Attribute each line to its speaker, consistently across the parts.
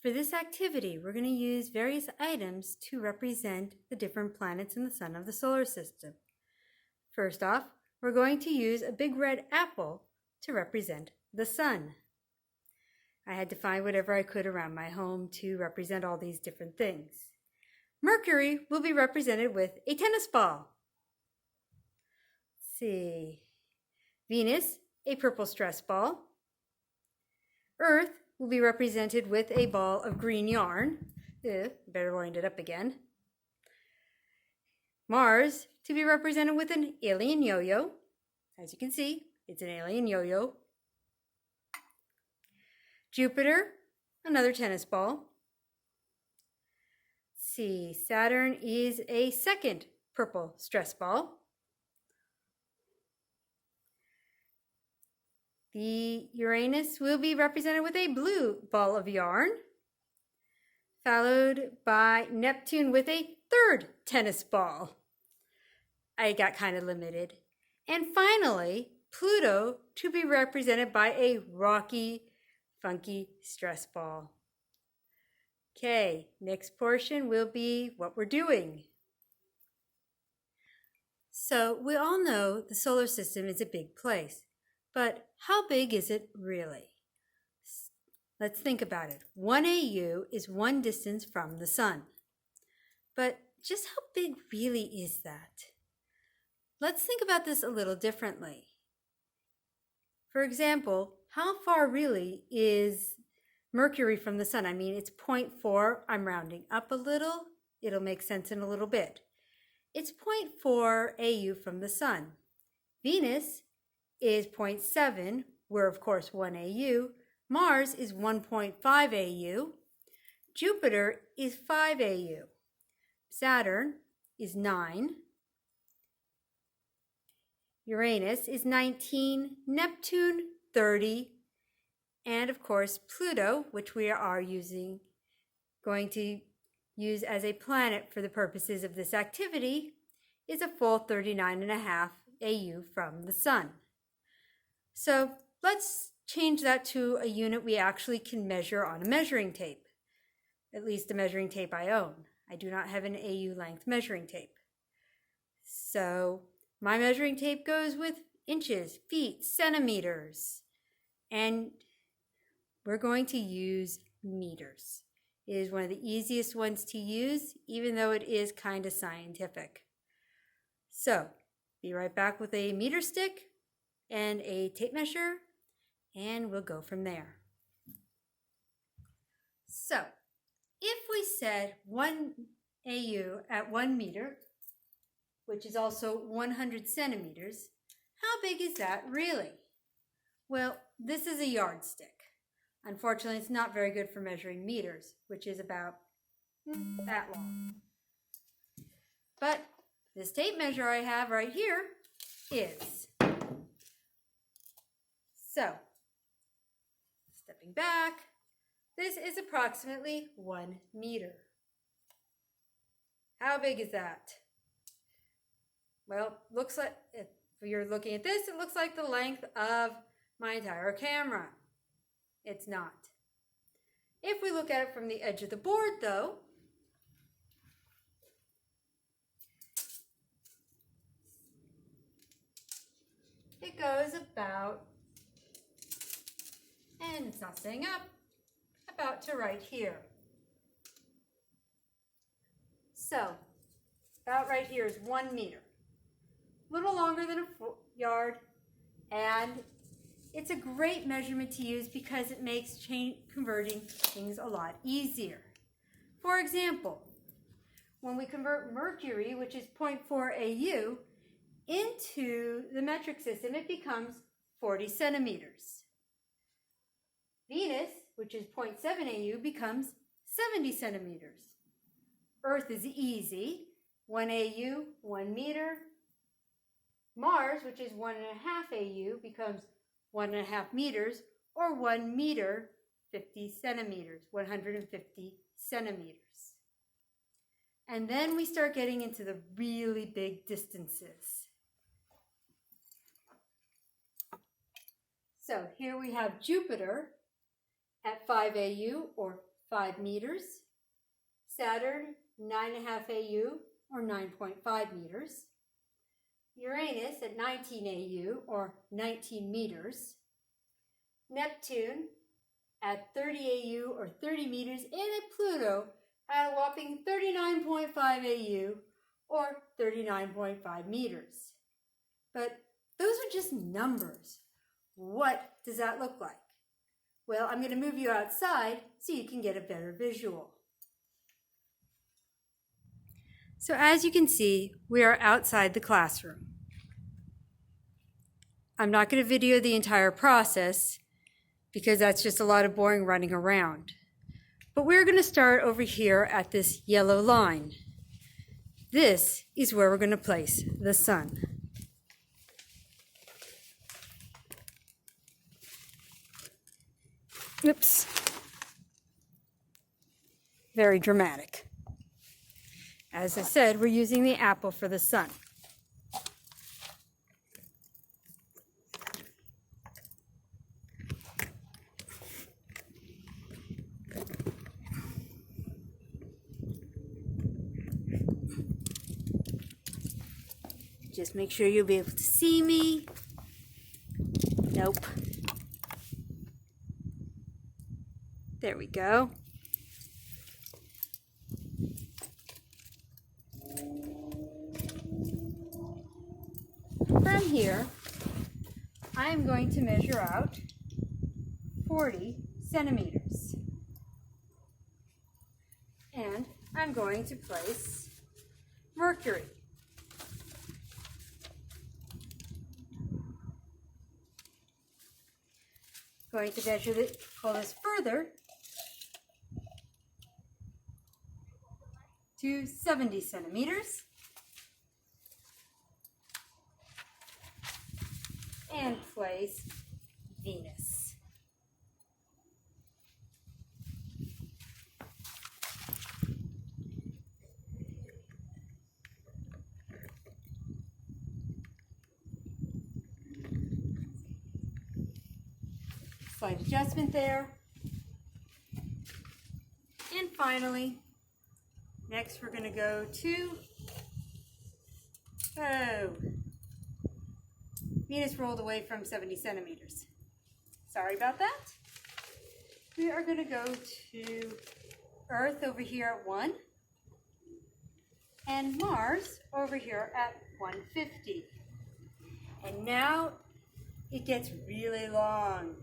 Speaker 1: For this activity, we're going to use various items to represent the different planets in the sun of the solar system. First off, we're going to use a big red apple to represent the sun. I had to find whatever I could around my home to represent all these different things. Mercury will be represented with a tennis ball. Let's see. Venus, a purple stress ball. Earth will be represented with a ball of green yarn. Better wind it up again. Mars to be represented with an alien yo-yo. As you can see, it's an alien yo-yo. Jupiter, another tennis ball. Let's see, Saturn is a second purple stress ball. The Uranus will be represented with a blue ball of yarn, followed by Neptune with a third tennis ball. I got kind of limited. And finally, Pluto to be represented by a rocky, funky stress ball. Okay, next portion will be what we're doing. So we all know the solar system is a big place. But how big is it really? Let's think about it. 1 AU is one distance from the sun. But just how big really is that? Let's think about this a little differently. For example, how far really is Mercury from the sun? I mean, it's 0.4. I'm rounding up a little. It'll make sense in a little bit. It's 0.4 AU from the sun. Venus is 0.7, we're of course 1 AU. Mars is 1.5 AU. Jupiter is 5 AU. Saturn is 9. Uranus is 19. Neptune, 30. And of course Pluto, which we are going to use as a planet for the purposes of this activity, is a full 39.5 AU from the sun. So let's change that to a unit we actually can measure on a measuring tape, at least the measuring tape I own. I do not have an AU length measuring tape. So my measuring tape goes with inches, feet, centimeters, and we're going to use meters. It is one of the easiest ones to use, even though it is kind of scientific. So be right back with a meter stick and a tape measure, and we'll go from there. So, if we said 1 AU at 1 meter, which is also 100 centimeters, how big is that really? Well, this is a yardstick. Unfortunately, it's not very good for measuring meters, which is about that long. But this tape measure I have right here is. So, stepping back, this is approximately 1 meter. How big is that? Well, looks like, if you're looking at this, it looks like the length of my entire camera. It's not. If we look at it from the edge of the board, though, it goes about, and it's not staying up, about to right here. So, about right here is 1 meter. A little longer than a yard, and it's a great measurement to use because it makes converting things a lot easier. For example, when we convert Mercury, which is 0.4 AU, into the metric system, it becomes 40 centimeters. Venus, which is 0.7 AU, becomes 70 centimeters. Earth is easy, 1 AU, 1 meter. Mars, which is 1.5 AU, becomes 1.5 meters, or 1 meter, 50 centimeters, 150 centimeters. And then we start getting into the really big distances. So here we have Jupiter at 5 AU, or 5 meters. Saturn, 9.5 AU, or 9.5 meters. Uranus at 19 AU, or 19 meters. Neptune at 30 AU, or 30 meters. And at Pluto at a whopping 39.5 AU, or 39.5 meters. But those are just numbers. What does that look like? Well, I'm going to move you outside so you can get a better visual. So as you can see, we are outside the classroom. I'm not going to video the entire process because that's just a lot of boring running around. But we're going to start over here at this yellow line. This is where we're going to place the sun. Oops. Very dramatic. As I said, we're using the apple for the sun. Just make sure you'll be able to see me. Nope. There we go. From here, I am going to measure out 40 centimeters. And I'm going to place Mercury. Going to measure this, pull this further to 70 centimeters. And place Venus. Slight adjustment there. And finally, next we're going to go to, Venus rolled away from 70 centimeters. Sorry about that. We are going to go to Earth over here at 1 and Mars over here at 150. And now it gets really long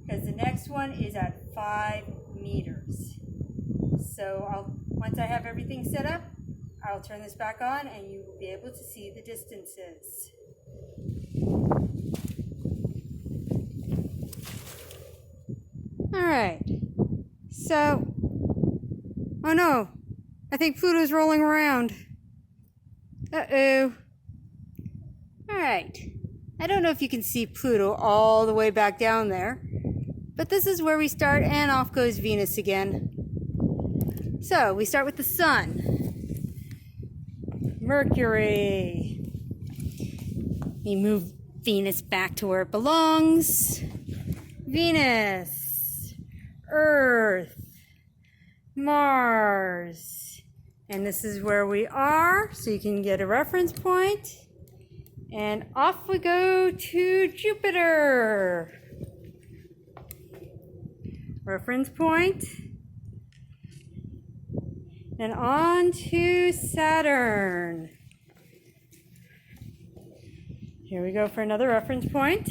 Speaker 1: because the next one is at 5 meters. So once I have everything set up, I'll turn this back on and you will be able to see the distances. All right, so, oh no, I think Pluto's rolling around. Uh-oh. All right, I don't know if you can see Pluto all the way back down there, but this is where we start and off goes Venus again. So we start with the sun, Mercury. We move Venus back to where it belongs. Venus, Earth, Mars, and this is where we are, so you can get a reference point. And off we go to Jupiter. Reference point. And on to Saturn. Here we go for another reference point.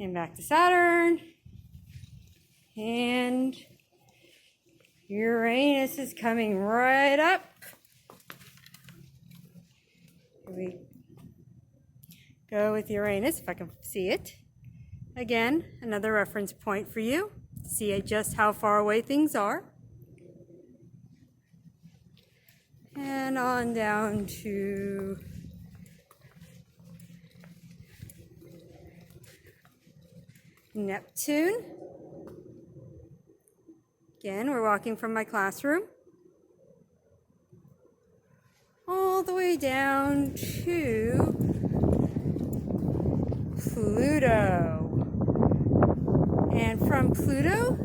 Speaker 1: And back to Saturn. And Uranus is coming right up. Here we go with Uranus, if I can see it. Again, another reference point for you to see just how far away things are. And on down to Neptune. Again, we're walking from my classroom all the way down to Pluto. from Pluto,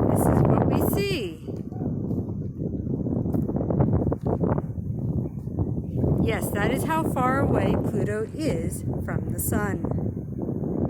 Speaker 1: this is what we see. Yes, that is how far away Pluto is from the Sun.